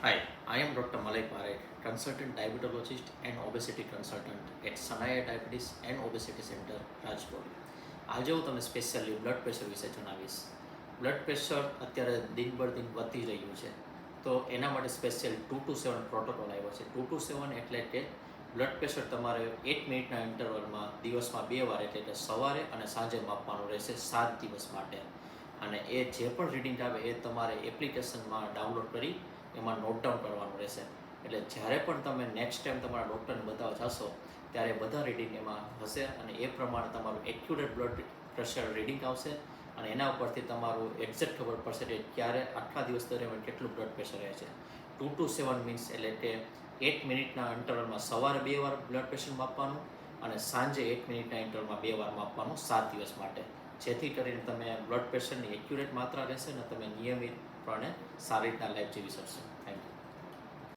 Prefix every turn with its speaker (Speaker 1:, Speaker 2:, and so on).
Speaker 1: Hi, I am Dr. Malay Parekh, consultant diabetologist and obesity consultant at Sanaya Diabetes and Obesity Center, Rajkot. આજે હું તમને specially blood pressure વિશે જણાવીશ. Blood pressure અત્યારે દિન પર દિન વધી રહ્યું છે, તો એના માટે સ્પેશિયલ 2 to 7 પ્રોટોકોલ આવ્યો છે. 2 to 7 એટલે કે બ્લડ પ્રેશર તમારે 8 મિનિટના ઇન્ટરવલમાં દિવસમાં 2 વાર એટલે કે સવારે અને સાંજે માપવાનું રહેશે 7 દિવસ માટે. અને એ જે પણ રીડિંગ આવે એ તમારે એપ્લિકેશનમાં ડાઉનલોડ કરી એમાં નોટ ડાઉન કરવાનું રહેશે. એટલે જ્યારે પણ તમે નેક્સ્ટ ટાઈમ તમારા ડૉક્ટરને બતાવવા જશો ત્યારે બધા રીડિંગ એમાં હશે અને એ પ્રમાણે તમારું એક્યુરેટ બ્લડ પ્રેશર રીડિંગ આવશે અને એના ઉપરથી તમારું એક્ઝેક્ટ ખબર પડશે કે ક્યારે આખા દિવસ દરમિયાન કેટલું બ્લડ પ્રેશર રહે છે. 2 to 7 મીન્સ એટલે કે 8 મિનિટના ઇન્ટરવલમાં સવારે 2 વાર બ્લડ પ્રેશર માપવાનું અને સાંજે 8 મિનિટના ઇન્ટરવલમાં 2 વાર માપવાનું 7 દિવસ માટે, જેથી કરીને તમે બ્લડ પ્રેશરની એક્યુરેટ માત્રા રહેશે અને તમે નિયમિતપણે સારી રીતના લાઈફ જીવી શકશો.